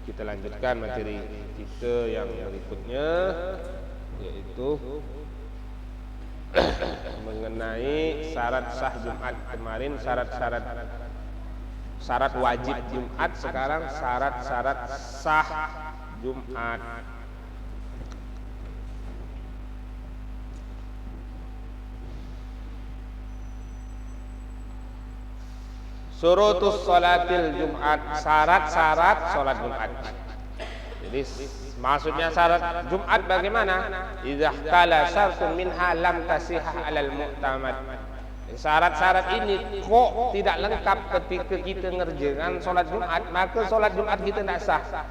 Kita lanjutkan materi kita yang berikutnya, yaitu mengenai syarat sah Jumat. Kemarin syarat wajib Jumat, sekarang syarat sah Jumat. Syurutus sholatil Jumat, syarat-syarat sholat Jumat. Jadi maksudnya syarat Jumat bagaimana? Idza kala syartun minha lam tasihah alal mu'tamad. Syarat-syarat ini kok tidak lengkap ketika kita ngerjakan sholat Jumat, maka sholat Jumat kita tidak sah.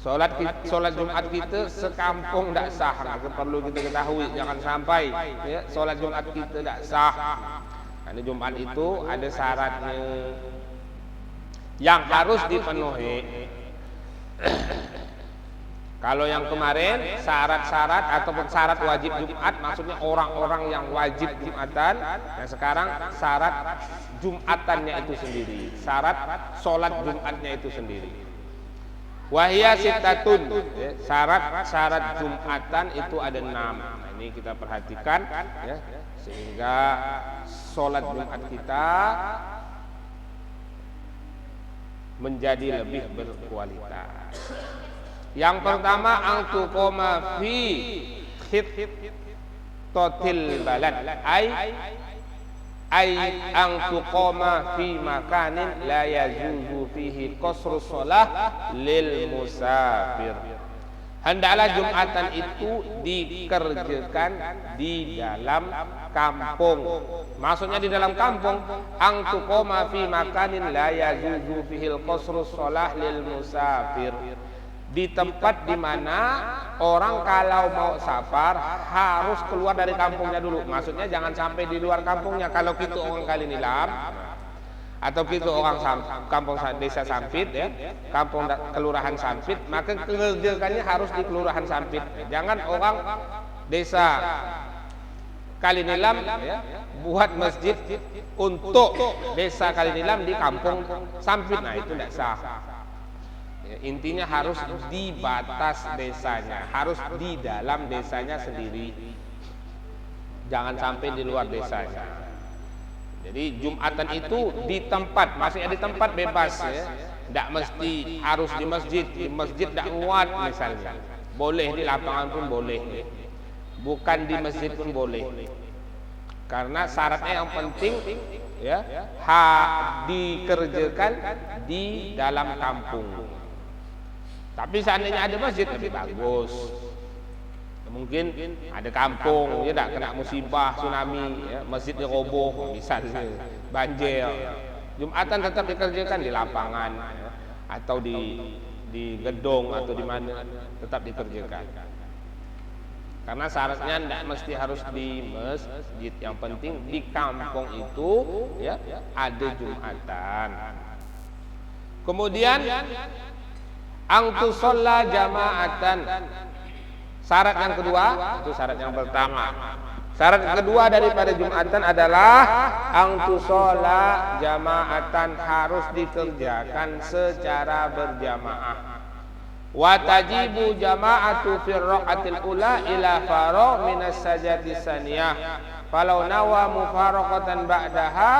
Sholat Jumat kita sekampung tidak sah. Maka perlu kita ketahui, jangan sampai ya, sholat Jumat kita tidak sah. Karena Jumat itu ada syaratnya yang harus dipenuhi. Kalau yang kemarin syarat-syarat ataupun syarat wajib Jumat, maksudnya orang-orang yang wajib Jumatan. Yang sekarang syarat Jumatannya itu sendiri, syarat sholat Jumatnya itu sendiri. Wahia sittatun, syarat Jumatan itu ada 6. Nah, ini kita perhatikan ya, sehingga sholat Jumat kita menjadi lebih berkualitas. Yang pertama, angtuqoma fi khittatil balad, ay angtuqoma fi makanin la yajuzu fihi qasrus shalah lil musafir. Hendaklah Jumatan itu dikerjakan di dalam kampung. Maksudnya di dalam kampung, angtuqoma fi makanin la yajuzu fihil qasrus shalah lil musafir. Di tempat di mana orang kalau mau safar harus keluar dari kampungnya dulu. Maksudnya jangan sampai di luar kampungnya. Kalau kita orang Kalinilam atau kita orang kampung desa Sampit ya, kampung kelurahan Sampit, maka kerjakannya harus di kelurahan Sampit. Jangan orang desa Kalinilam ya, buat masjid untuk desa Kalinilam di kampung Sampit. Nah, itu tidak sah. Ya, intinya harus di batas desanya, harus di dalam desanya sendiri. Jangan sampai di luar desanya. Jadi Jumatan itu di tempat, maksudnya di tempat bebas ya. Tidak mesti harus di masjid tidak muat misalnya. Boleh di lapangan pun boleh. Bukan di masjid pun boleh. Karena syaratnya yang penting ya, dikerjakan di dalam kampung. Tapi seandainya ada masjid lebih bagus. Mungkin ada kampung ya, tidak kena musibah tsunami ya, masjidnya roboh misalnya, banjir. Jumatan tetap dikerjakan di lapangan ya, atau di gedung atau di mana, tetap dikerjakan. Karena syaratnya tidak mesti harus di masjid, yang penting di kampung itu ya ada Jumatan. Kemudian angtusolla jama'atan. Syarat yang kedua, itu syarat yang pertama. Syarat yang kedua daripada Jumatan adalah angtusolla jama'atan, harus dikerjakan secara berjamaah. Wa tajibu jama'atu fi raqatil ula ila faro minas sajati saniyah. Falau nawa mufaraqatan ba'daha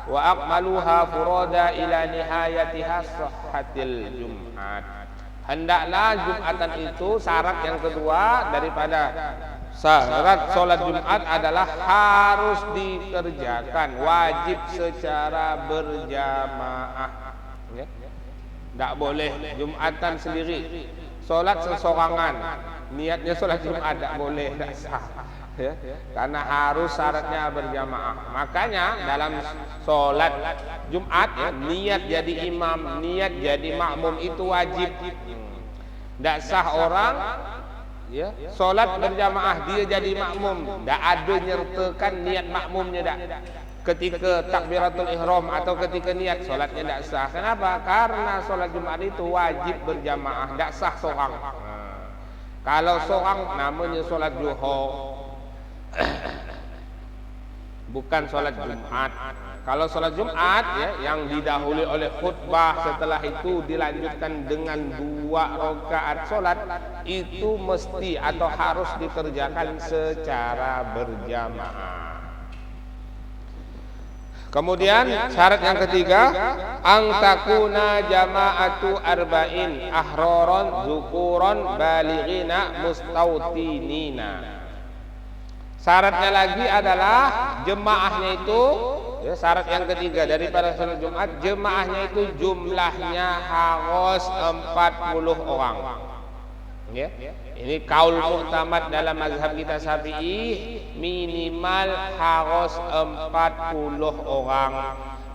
wa akmaluha furoda ila nihayatiha sahhatil Jum'at. Hendaklah Jumatan itu, syarat yang kedua daripada syarat sholat Jumat adalah harus dikerjakan, wajib secara berjamaah. Tidak boleh Jumatan sendiri, sholat sesorangan, niatnya sholat Jumat tidak boleh, tidak sah. Ya, karena harus syaratnya berjamaah. Makanya dalam sholat Jumat ya, niat jadi imam, niat jadi makmum itu wajib. Tidak sah orang ya, sholat berjamaah dia jadi makmum, tidak ada nyertakan niat makmumnya dah. Ketika takbiratul ihram atau ketika niat, sholatnya tidak sah. Kenapa? Karena sholat Jumat itu wajib berjamaah, tidak sah seorang. Kalau seorang namanya sholat duha, bukan sholat Jumat. Kalau sholat Jumat ya, yang didahului oleh khutbah, setelah itu dilanjutkan dengan 2 rakaat sholat, itu mesti atau harus dikerjakan secara berjamaah. Kemudian syarat yang ketiga, angtakuna jama'atu arba'in ahroron zukuron balighina mustautinina. Syaratnya lagi adalah jemaahnya itu, ya, syarat yang ketiga daripada sholat Jumat, jemaahnya itu jumlahnya harus 40 orang. Ya. Ini kaul mu'tamad dalam mazhab kita Syafi'i, minimal harus 40 orang.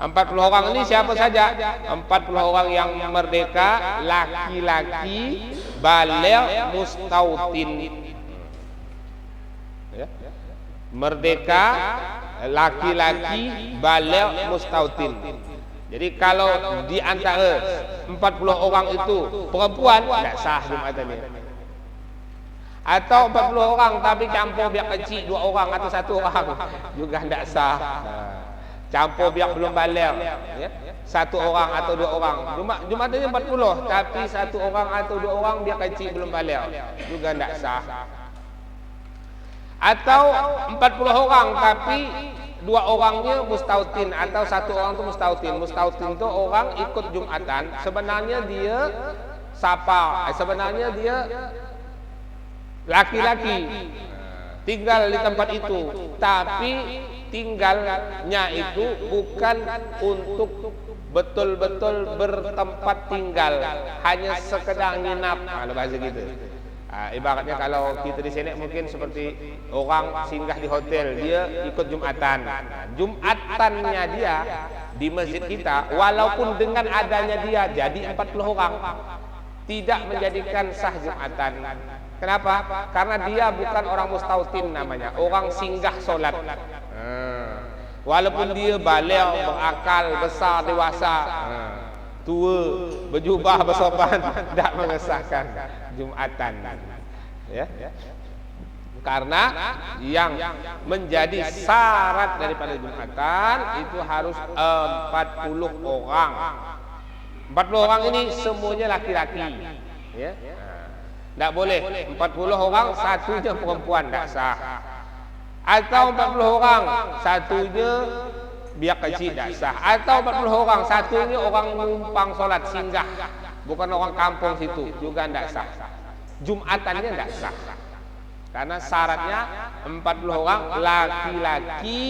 40 orang ini siapa saja? 40 orang yang merdeka, laki-laki, baligh, mustautin. Ya. Merdeka, laki-laki, baligh, mustautin. Jadi kalau di antara 40 orang itu perempuan, tidak sah Jumatannya. Atau 40 orang tapi campur biar kecil 2 orang atau 1 orang, juga tidak sah. Campur biar belum baligh, ya. 1 orang atau 2 orang. Jumatannya 40 tapi 1 orang atau 2 orang biar kecil belum baligh, juga tidak sah. Atau 40 orang tapi 2 orangnya mustautin atau 1 orang itu mustautin. Mustautin itu orang ikut Jumatan, sebenarnya dia sebenarnya dia laki-laki, tinggal di tempat itu, tapi tinggalnya itu bukan untuk betul-betul bertempat tinggal, hanya sekedar nginap, kalau bahasa gitu. Ibaratnya kalau kita di sini mungkin seperti orang singgah di hotel, dia ikut Jumatan. Jumatannya dia di masjid kita, walaupun dengan adanya dia jadi 40 orang, tidak menjadikan sah Jumatan. Kenapa? Karena dia bukan orang mustautin namanya, orang singgah solat. Walaupun dia baligh, berakal, besar, dewasa, tua, berjubah, bersopan, tidak mengesahkan Jumatan, ya. Karena yang menjadi syarat daripada Jumatan itu harus 40 orang. 40 orang ini semuanya laki-laki, ya. Tidak boleh 40 orang satunya perempuan, tidak sah. Atau 40 orang satunya biar kecil, tidak sah. Atau 40 orang satunya orang numpang sholat singgah, bukan orang kampung situ, juga tidak sah. Jumatannya tidak sah. Karena syaratnya 40 orang laki-laki,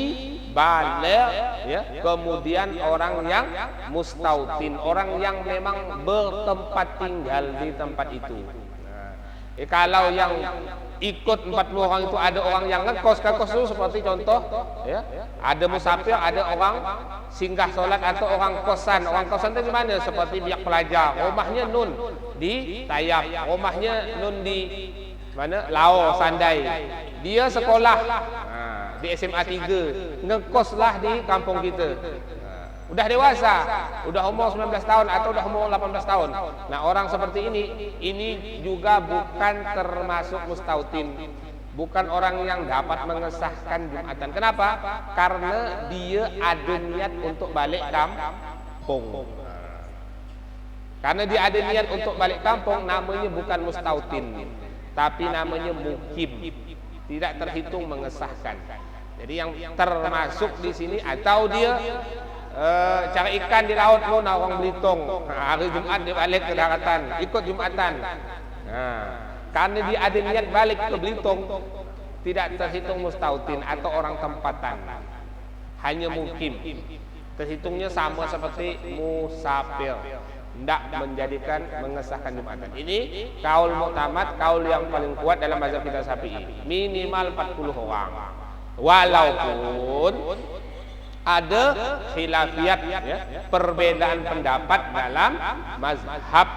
baligh, ya, kemudian orang yang mustautin, orang yang memang bertempat tinggal di tempat itu. Kalau yang ikut 40 orang itu ada orang yang ngekos itu seperti contoh, ya, ada musafir, ada orang singgah sholat atau orang kosan. Orang kosan itu di mana? Seperti biak pelajar, rumahnya nun di Tayap, rumahnya nun di mana? Lao, Sandai. Dia sekolah di SMA 3, ngekoslah di kampung kita. Udah dewasa, udah umur 19 tahun atau udah umur 18 tahun. Nah, orang seperti ini juga bukan termasuk mustautin, bukan orang yang dapat mengesahkan Jumatan. Kenapa? Karena dia ada niat untuk balik kampung. Karena dia ada niat untuk balik kampung, namanya bukan mustautin, tapi namanya mukim, tidak terhitung mengesahkan. Jadi yang termasuk di sini, atau dia cari ikan di laut pun orang Belitung, hari Jumat dia balik ke daratan, ikut Jumatan. Karena dia ada niat balik ke Belitung, tidak terhitung mustautin atau orang tempatan, hanya mukim. Terhitungnya sama seperti musafir, tidak menjadikan mengesahkan Jumatan. Ini kaul mu'tamad, kaul yang paling kuat dalam mazhab kita Syafi'i, minimal 40 orang. Walaupun ada khilafiyat, ya, perbedaan pendapat dalam mazhab,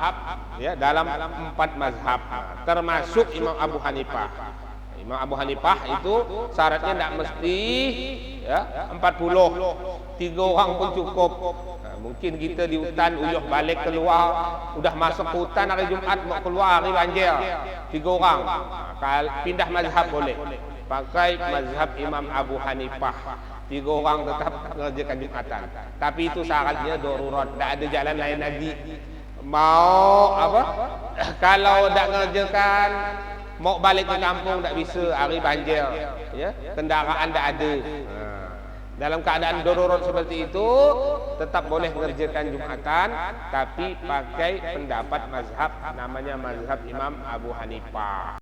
ya, dalam 4 mazhab, termasuk Imam Abu Hanifah. Imam Abu Hanifah itu syaratnya tidak mesti, ya, 40, 3 orang pun cukup. Mungkin kita di hutan uyuh balik keluar, udah masuk ke hutan hari Jumat mau keluar hari banjir, 3 orang, pindah mazhab boleh, pakai mazhab Imam Abu Hanifah. 3 orang tetap mengerjakan Jumatan. Tapi itu syaratnya darurat, tak ada jalan lain lagi. Mau apa? Kalau tak mengerjakan, mau balik ke kampung tak bisa, hari banjir, ya, kendaraan tak ada. Dalam keadaan darurat seperti itu, tetap boleh mengerjakan Jumatan, tapi pakai pendapat mazhab, namanya mazhab Imam Abu Hanifah.